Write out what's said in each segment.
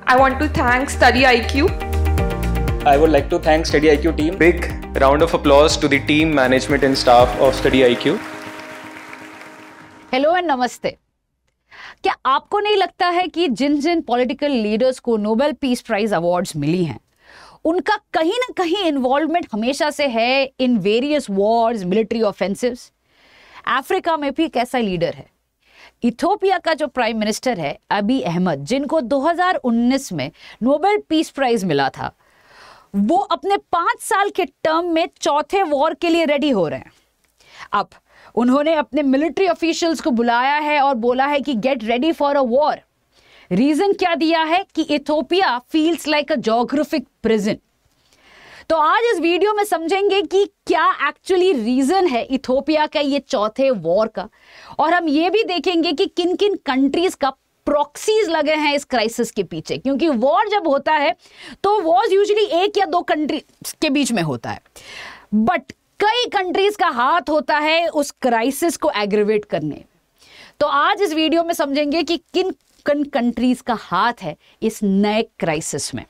I want to thank Study IQ. I would like to thank Study IQ team. Big round of applause to the team, management and staff of Study IQ. Hello and नमस्ते। क्या आपको नहीं लगता है कि जिन जिन political leaders को नोबेल पीस प्राइज अवार्ड्स मिली हैं उनका कहीं ना कहीं इन्वॉल्वमेंट हमेशा से है in various wars, military offensives? Africa में भी एक ऐसा लीडर है। इथियोपिया का जो प्राइम मिनिस्टर है अबी अहमद, जिनको 2019 में नोबेल पीस प्राइज मिला था, वो अपने 5 साल के टर्म में चौथे वॉर के लिए रेडी हो रहे हैं। अब उन्होंने अपने मिलिट्री ऑफिशियल्स को बुलाया है और बोला है कि get ready for a war. Reason क्या दिया है कि Ethiopia feels like a geographic prison. तो आज इस वीडियो में समझेंगे कि क्या एक्चुअली रीजन है इथियोपिया का ये चौथे वॉर का, और हम ये भी देखेंगे कि किन किन कंट्रीज का प्रॉक्सीज लगे हैं इस क्राइसिस के पीछे। क्योंकि वॉर जब होता है तो वॉर यूजुअली 1 या 2 कंट्रीज के बीच में होता है, बट कई कंट्रीज का हाथ होता है उस क्राइसिस को एग्रीवेट करने। तो आज इस वीडियो में समझेंगे कि किन किन कंट्रीज का हाथ है इस नए क्राइसिस में।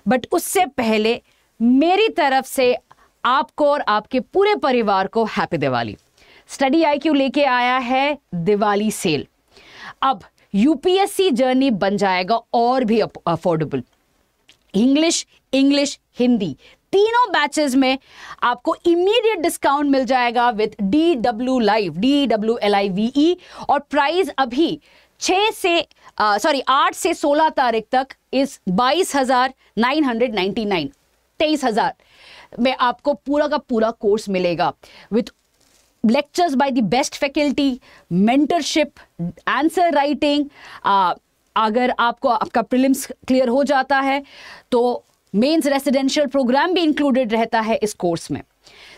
बट उससे पहले मेरी तरफ से आपको और आपके पूरे परिवार को हैप्पी दिवाली। स्टडी IQ लेके आया है दिवाली सेल। अब यूपीएससी जर्नी बन जाएगा और भी अफोर्डेबल। इंग्लिश, हिंदी तीनों बैचेस में आपको इमीडिएट डिस्काउंट मिल जाएगा विद DW Live, DWLIVE, और प्राइस अभी 8 से 16 तारीख तक इस 22,999, 23,000 में आपको पूरा का पूरा कोर्स मिलेगा with lectures by the best faculty, mentorship, answer writing. अगर आपका प्रीलिम्स क्लियर हो जाता है तो मेंस रेसिडेंशियल प्रोग्राम भी इंक्लूडेड रहता है इस कोर्स में।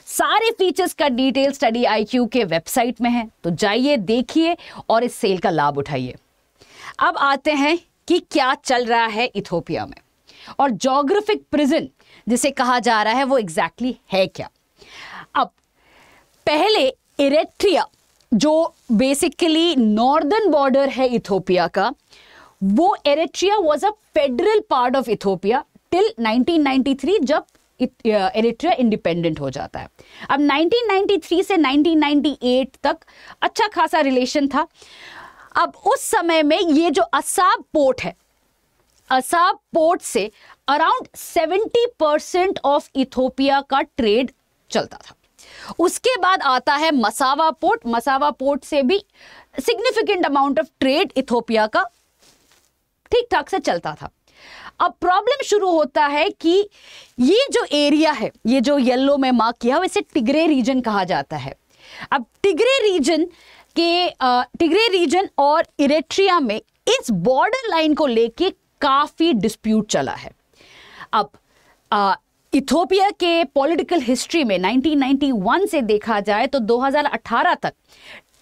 सारे फीचर्स का डिटेल स्टडी IQ के वेबसाइट में है, तो जाइए देखिए और इस सेल का लाभ उठाइए। अब आते हैं कि क्या चल रहा है इथियोपिया में, और ज्योग्राफिक प्रिजन जिसे कहा जा रहा है वो एग्जैक्टली है क्या। अब पहले इरिट्रिया, जो बेसिकली नॉर्दर्न बॉर्डर है इथियोपिया का, वो Eritrea was a federal part of Ethiopia till 1993, जब इरिट्रिया इंडिपेंडेंट हो जाता है। अब 1993 से 1998 तक अच्छा खासा रिलेशन था। अब उस समय में ये जो असाब पोर्ट है, असाब पोर्ट से अराउंड 70% ऑफ इथियोपिया का ट्रेड चलता था। उसके बाद आता है मसावा पोर्ट। मसावा पोर्ट से भी significant amount of trade Ethiopia का ठीक ठाक से चलता था। अब प्रॉब्लम शुरू होता है कि ये जो एरिया है, ये जो येलो में मार्क किया हुआ, इसे टिग्रे रीजन कहा जाता है। अब टिग्रे रीजन और इरिट्रिया में इस बॉर्डर लाइन को लेके काफी डिस्प्यूट चला है। अब इथियोपिया के पॉलिटिकल हिस्ट्री में 1991 से देखा जाए तो 2018 तक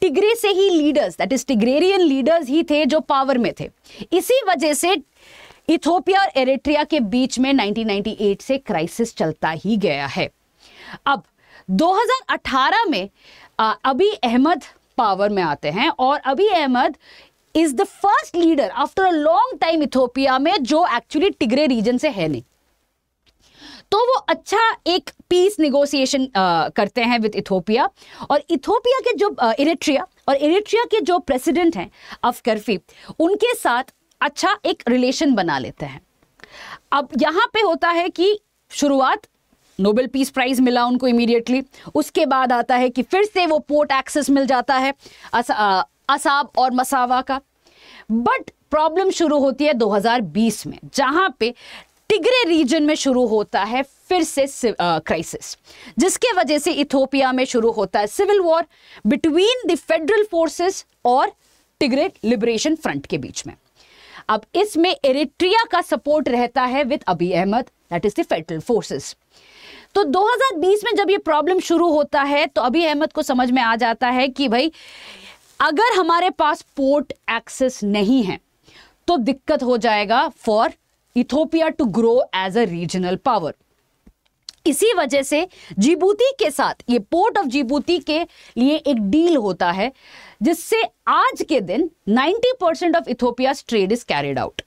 टिग्रे से ही लीडर्स, दैट इज टिग्रेरियन लीडर्स ही थे जो पावर में थे। इसी वजह से इथियोपिया और इरिट्रिया के बीच में 1998 से क्राइसिस चलता ही गया है। अब 2018 में अबी अहमद पावर में आते हैं, और Abiy Ahmed is the first leader after a long time Ethiopia में जो एक्चुअली टिग्रे रीजन से है नहीं। तो वो अच्छा एक पीस नेगोशिएशन करते हैं विद इथियोपिया, और इथियोपिया के जो इरिट्रिया के जो प्रेसिडेंट हैं अफकरफी, उनके साथ अच्छा एक रिलेशन बना लेते हैं। अब यहाँ पे होता है कि शुरुआत नोबेल पीस प्राइज मिला उनको इमीडिएटली। उसके बाद आता है कि फिर से वो पोर्ट एक्सेस मिल जाता है असाब और मसावा का। बट प्रॉब्लम शुरू होती है 2020 में, जहां पे टिग्रे रीजन में शुरू होता है फिर से क्राइसिस, जिसके वजह से इथियोपिया में शुरू होता है civil war between the federal forces और टिग्रे लिबरेशन फ्रंट के बीच में। अब इसमें इरिट्रिया का सपोर्ट रहता है with Abiy Ahmed, that is the federal forces. तो 2020 में जब ये प्रॉब्लम शुरू होता है तो अबी अहमद को समझ में आ जाता है कि भाई अगर हमारे पास पोर्ट एक्सेस नहीं है तो दिक्कत हो जाएगा for Ethiopia to grow as a regional power. इसी वजह से जिबूती के साथ, ये पोर्ट ऑफ जिबूती के लिए एक डील होता है जिससे आज के दिन 90% of Ethiopia's trade is carried out.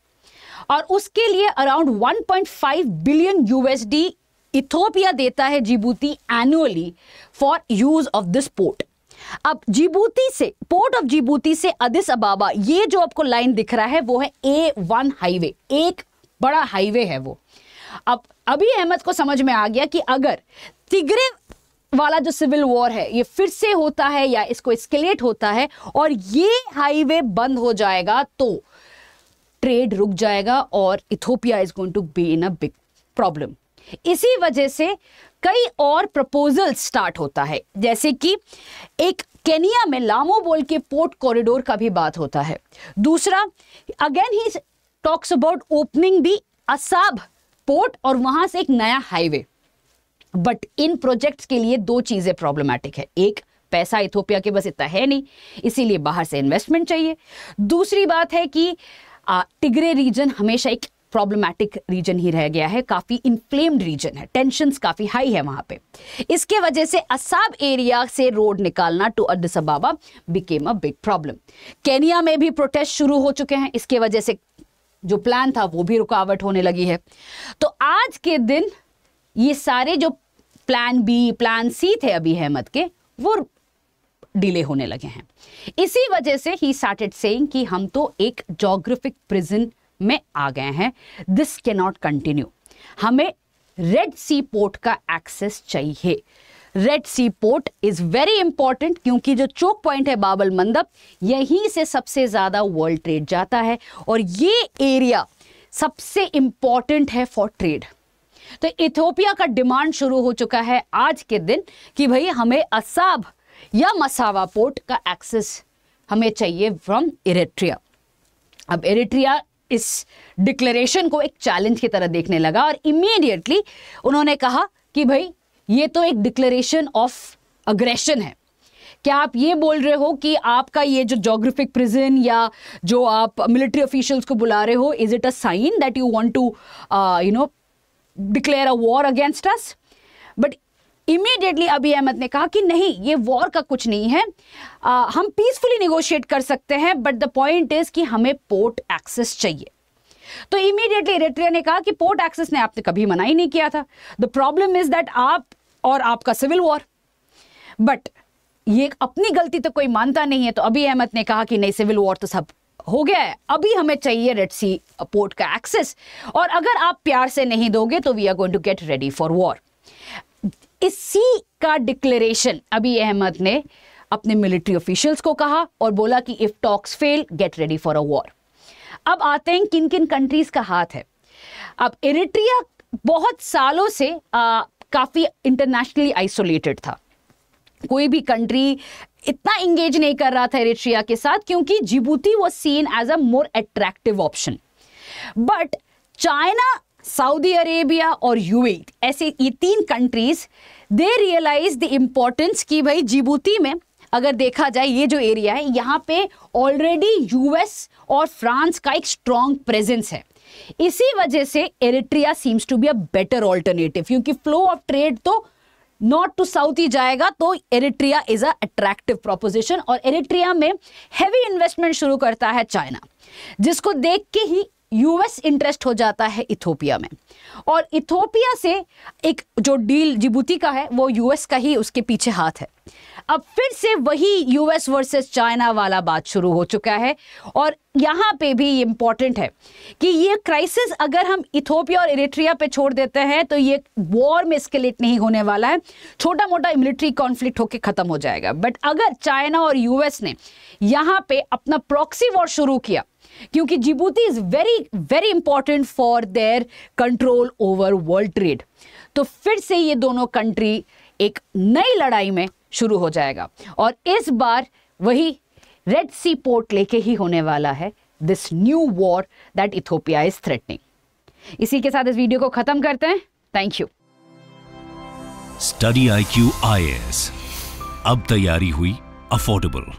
और उसके लिए अराउंड 1.5 बिलियन यूएसडी इथोपिया देता है Djibouti annually for use of this port. अब जिबूती से, पोर्ट ऑफ जिबूती से अदिस अबाबा, ये जो आपको लाइन दिख रहा है वो है A1 हाईवे, एक बड़ा हाईवे है वो। अब अभी अहमद को समझ में आ गया कि अगर तिग्रे वाला जो सिविल वॉर है ये फिर से होता है या इसको एस्केलेट होता है और ये हाईवे बंद हो जाएगा तो ट्रेड रुक जाएगा और Ethiopia is going to be in a big problem. इसी वजह से कई और प्रपोजल स्टार्ट होता है, जैसे कि एक केनिया में लामो बोल के पोर्ट कॉरिडोर का भी बात होता है। दूसरा, again he talks about opening the Assab port और वहां से एक नया हाईवे। बट इन प्रोजेक्ट्स के लिए दो चीजें प्रॉब्लमैटिक है। एक, पैसा इथोपिया के बस इतना है नहीं, इसीलिए बाहर से इन्वेस्टमेंट चाहिए। दूसरी बात है कि टिग्रे रीजन हमेशा एक प्रॉब्लमैटिक रीजन ही रह गया है, काफी इन्फ्लेम्ड रीजन है, टेंशंस काफी हाई है वहां पे। इसके वजह से असाब एरिया से रोड निकालना to Addis Ababa became a big problem. Kenya में भी प्रोटेस्ट शुरू हो चुके हैं, इसके वजह से जो प्लान था वो भी रुकावट होने लगी है। तो आज के दिन ये सारे जो प्लान बी, प्लान सी थे अभी अहमद के, वो डिले होने लगे हैं। इसी वजह से ही स्टार्टेड सेइंग कि हम तो एक ज्योग्राफिक प्रिजन में आ गए हैं, दिस कैन नॉट कंटिन्यू, हमें रेड सी पोर्ट का एक्सेस चाहिए। Red sea port is very important क्योंकि जो चोक पॉइंट है बाबल मंदब, यहीं से सबसे ज्यादा वर्ल्ड ट्रेड जाता है और ये एरिया सबसे इंपॉर्टेंट है फॉर ट्रेड। तो इथोपिया का डिमांड शुरू हो चुका है आज के दिन कि भाई हमें असाब या मसावा पोर्ट का एक्सेस हमें चाहिए फ्रॉम इरिट्रिया। अब इरिट्रिया इस डिक्लेरेशन को एक चैलेंज की तरह देखने लगा और इमीडिएटली उन्होंने कहा कि भाई ये तो एक डिक्लेरेशन ऑफ अग्रेशन है। क्या आप ये बोल रहे हो कि आपका ये जो ज्योग्राफिक प्रिजन या जो आप मिलिट्री ऑफिशियल्स को बुला रहे हो, is it a sign that you want to declare a war against us? But immediately Abiy Ahmed ने कहा कि नहीं, ये वॉर का कुछ नहीं है, हम पीसफुली नेगोशिएट कर सकते हैं, बट द पॉइंट इज कि हमें पोर्ट एक्सेस चाहिए। तो इमीडिएटली इरिट्रिया ने कहा कि पोर्ट एक्सेस ने आपने कभी मना ही नहीं किया था, द प्रॉब्लम इज दैट आप और आपका सिविल वॉर। बट ये अपनी गलती तो कोई मानता नहीं है, तो अभी अहमद ने कहा कि नहीं, सिविल वॉर तो सब हो गया है, अभी हमें चाहिए रेड सी पोर्ट का एक्सेस, और अगर आप प्यार से नहीं दोगे तो we are going to get ready for war. इसी का डिक्लेरेशन अभी अहमद ने अपने मिलिट्री ऑफिशियल्स को कहा और बोला कि if talks fail, gate ready for a war. अब आते हैं किन किन कंट्रीज का हाथ है। अब इरिट्रिया बहुत सालों से काफी इंटरनेशनली आइसोलेटेड था, कोई भी कंट्री इतना इंगेज नहीं कर रहा था इरिट्रिया के साथ क्योंकि Djibouti was seen as a more attractive option. But China, Saudi Arabia और यूएई, ऐसे ये तीन countries, they realise the importance कि भाई जिबूती में अगर देखा जाए ये जो एरिया है, यहाँ पे ऑलरेडी यूएस और फ्रांस का एक स्ट्रॉन्ग प्रेजेंस है। इसी वजह से Eritrea seems to be a better alternative, क्योंकि फ्लो ऑफ ट्रेड तो नॉर्थ टू साउथ ही जाएगा, तो Eritrea is a attractive proposition. और इरिट्रिया में हैवी इन्वेस्टमेंट शुरू करता है चाइना, जिसको देख के ही यूएस इंटरेस्ट हो जाता है इथोपिया में, और इथोपिया से एक जो डील जिबूती का है वो यूएस का ही उसके पीछे हाथ है। अब फिर से वही यूएस वर्सेस चाइना वाला बात शुरू हो चुका है, और यहाँ पे भी इंपॉर्टेंट है कि ये क्राइसिस अगर हम इथोपिया और इरिट्रिया पे छोड़ देते हैं तो ये वॉर में एस्केलेट नहीं होने वाला है, छोटा मोटा मिलिट्री कॉन्फ्लिक्ट होकर खत्म हो जाएगा। बट अगर चाइना और यूएस ने यहाँ पे अपना प्रॉक्सी वॉर शुरू किया, क्योंकि Djibouti is very very important for their control over world trade, तो फिर से ये दोनों कंट्री एक नई लड़ाई में शुरू हो जाएगा, और इस बार वही रेड सी पोर्ट लेके ही होने वाला है, this new war that Ethiopia is threatening. इसी के साथ इस वीडियो को खत्म करते हैं। Thank you. Study IQ IAS, अब तैयारी हुई अफोर्डेबल।